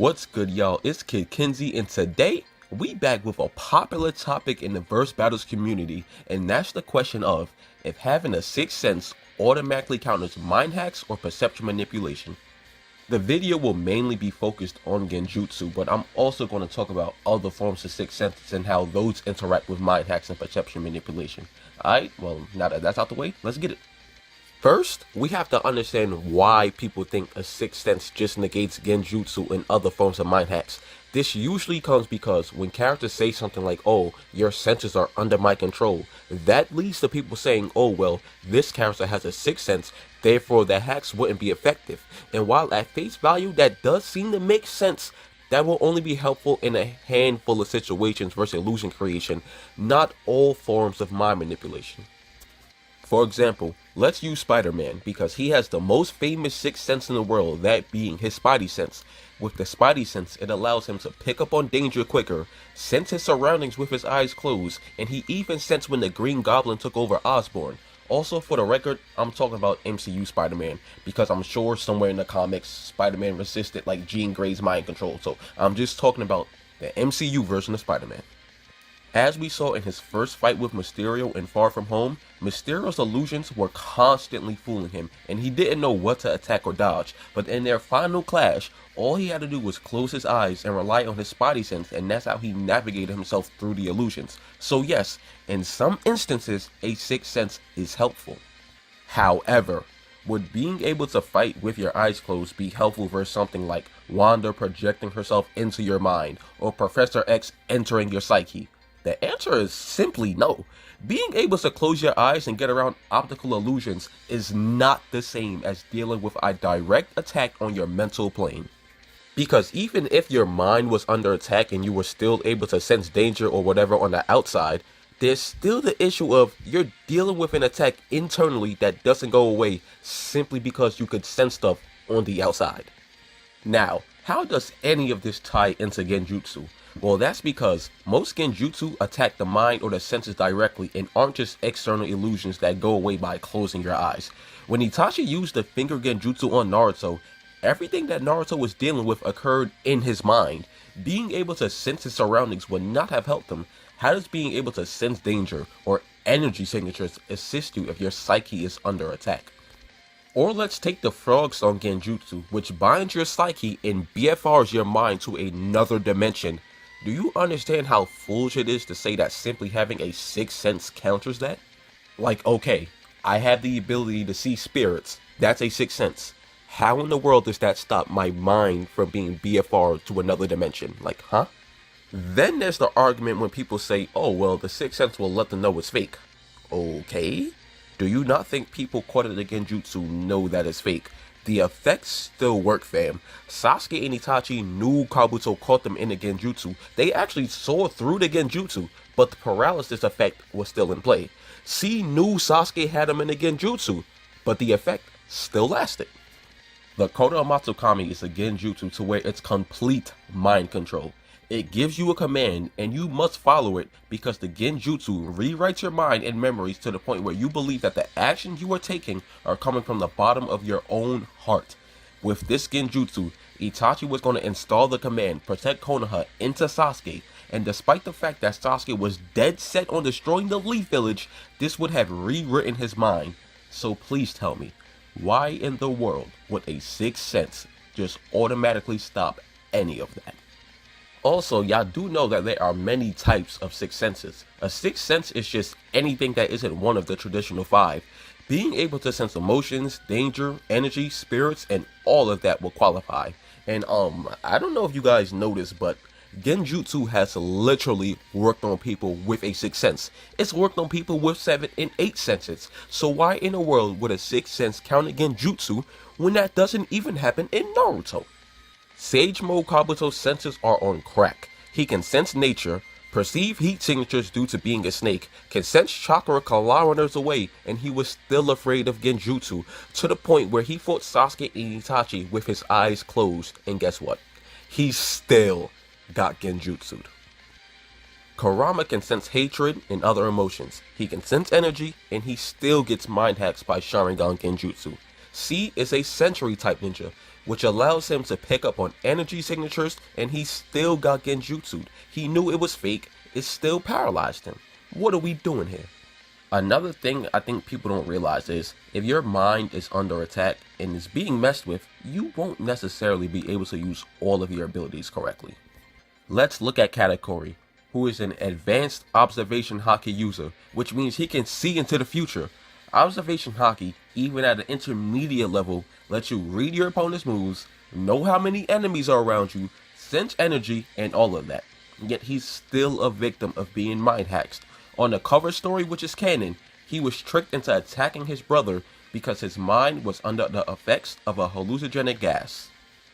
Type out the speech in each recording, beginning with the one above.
What's good, y'all? It's Kid Kinsey, and today we back with a popular topic in the verse battles community, and that's the question of if having a sixth sense automatically counters mind hacks or perception manipulation. The video will mainly be focused on genjutsu, but I'm also going to talk about other forms of sixth senses and how those interact with mind hacks and perception manipulation. Alright, well, now that that's out the way, let's get it. First, we have to understand why people think a sixth sense just negates genjutsu and other forms of mind hacks. This usually comes because when characters say something like, oh, your senses are under my control, that leads to people saying, oh, well, this character has a sixth sense, therefore the hacks wouldn't be effective. And while at face value that does seem to make sense, that will only be helpful in a handful of situations versus illusion creation, not all forms of mind manipulation. For example, let's use Spider-Man because he has the most famous sixth sense in the world, that being his Spidey sense. With the Spidey sense, it allows him to pick up on danger quicker, sense his surroundings with his eyes closed, and he even sensed when the Green Goblin took over Osborn. Also, for the record, I'm talking about MCU Spider-Man because I'm sure somewhere in the comics, Spider-Man resisted like Jean Grey's mind control, so I'm just talking about the MCU version of Spider-Man. As we saw in his first fight with Mysterio in Far From Home, Mysterio's illusions were constantly fooling him, and he didn't know what to attack or dodge, but in their final clash, all he had to do was close his eyes and rely on his Spidey sense, and that's how he navigated himself through the illusions. So yes, in some instances, a sixth sense is helpful. However, would being able to fight with your eyes closed be helpful versus something like Wanda projecting herself into your mind, or Professor X entering your psyche? The answer is simply no. Being able to close your eyes and get around optical illusions is not the same as dealing with a direct attack on your mental plane. Because even if your mind was under attack and you were still able to sense danger or whatever on the outside, there's still the issue of you're dealing with an attack internally that doesn't go away simply because you could sense stuff on the outside. Now, how does any of this tie into genjutsu? Well, that's because most genjutsu attack the mind or the senses directly and aren't just external illusions that go away by closing your eyes. When Itachi used the finger genjutsu on Naruto, everything that Naruto was dealing with occurred in his mind. Being able to sense his surroundings would not have helped him. How does being able to sense danger or energy signatures assist you if your psyche is under attack? Or let's take the Frog Song genjutsu, which binds your psyche and BFRs your mind to another dimension. Do you understand how foolish it is to say that simply having a sixth sense counters that? Like, okay, I have the ability to see spirits. That's a sixth sense. How in the world does that stop my mind from being BFR to another dimension? Like, huh? Then there's the argument when people say, oh, well, the sixth sense will let them know it's fake. Okay. Do you not think people caught in the genjutsu know that it's fake? The effects still work, fam. Sasuke and Itachi knew Kabuto caught them in the genjutsu. They actually saw through the genjutsu, but the paralysis effect was still in play. C knew Sasuke had him in the genjutsu, but the effect still lasted. The Koda Matsukami is a genjutsu to where it's complete mind control. It gives you a command and you must follow it because the genjutsu rewrites your mind and memories to the point where you believe that the actions you are taking are coming from the bottom of your own heart. With this genjutsu, Itachi was going to install the command protect Konoha into Sasuke, and despite the fact that Sasuke was dead set on destroying the Leaf Village, this would have rewritten his mind. So please tell me, why in the world would a sixth sense just automatically stop any of that? Also, y'all do know that there are many types of sixth senses. A sixth sense is just anything that isn't one of the traditional five. Being able to sense emotions, danger, energy, spirits, and all of that will qualify. And I don't know if you guys noticed, but genjutsu has literally worked on people with a sixth sense. It's worked on people with 7 and 8 senses. So why in the world would a sixth sense count genjutsu when that doesn't even happen in Naruto? Sage Mode Kabuto's senses are on crack. He can sense nature, perceive heat signatures due to being a snake, can sense chakra kilometers away, and he was still afraid of genjutsu, to the point where he fought Sasuke and Itachi with his eyes closed, and guess what? He still got genjutsu'd. Kurama can sense hatred and other emotions. He can sense energy, and he still gets mind hacks by Sharingan genjutsu. C is a sensory type ninja. which allows him to pick up on energy signatures, and he still got genjutsu'd. He knew it was fake, it still paralyzed him. What are we doing here? Another thing I think people don't realize is, if your mind is under attack and is being messed with, you won't necessarily be able to use all of your abilities correctly. Let's look at Katakuri, who is an advanced observation haki user, which means he can see into the future. Observation haki, even at an intermediate level, lets you read your opponent's moves, know how many enemies are around you, sense energy, and all of that. Yet he's still a victim of being mind hacked. On the cover story, which is canon, he was tricked into attacking his brother because his mind was under the effects of a hallucinogenic gas.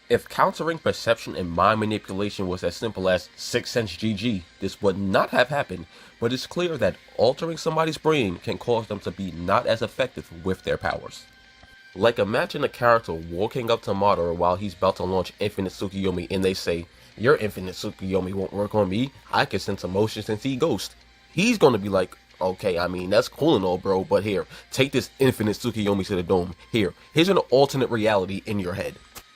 If countering perception and mind manipulation was as simple as 6th Sense GG, this would not have happened, but it's clear that altering somebody's brain can cause them to be not as effective with their powers. Like, imagine a character walking up to Madara while he's about to launch Infinite Tsukuyomi and they say, "Your Infinite Tsukuyomi won't work on me, I can sense emotions and see ghosts." He's gonna be like, "Okay, I mean, that's cool and all, bro, but here, take this Infinite Tsukuyomi to the dome. Here's an alternate reality in your head."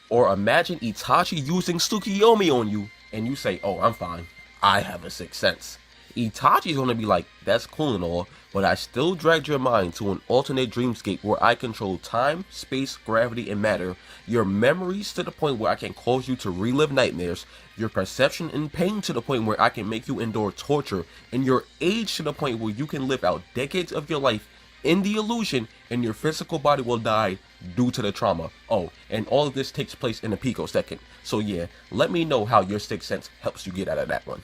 Or imagine Itachi using Tsukuyomi on you, and you say, "Oh, I'm fine, I have a 6th sense." Itachi's gonna be like, "That's cool and all, but I still dragged your mind to an alternate dreamscape where I control time, space, gravity, and matter, your memories to the point where I can cause you to relive nightmares, your perception and pain to the point where I can make you endure torture, and your age to the point where you can live out decades of your life in the illusion, and your physical body will die due to the trauma. Oh, and all of this takes place in a picosecond. So yeah, let me know how your 6th sense helps you get out of that one."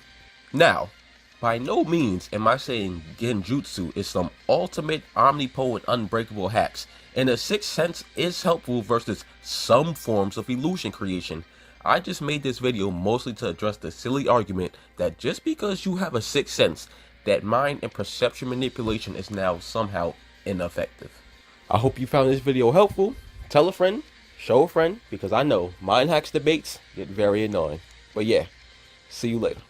Now, by no means am I saying genjutsu is some ultimate omnipotent unbreakable hacks, and a 6th sense is helpful versus some forms of illusion creation. I just made this video mostly to address the silly argument that just because you have a 6th sense, that mind and perception manipulation is now somehow ineffective. I hope you found this video helpful. Tell a friend, show a friend, because I know mind hacks debates get very annoying. But yeah, see you later.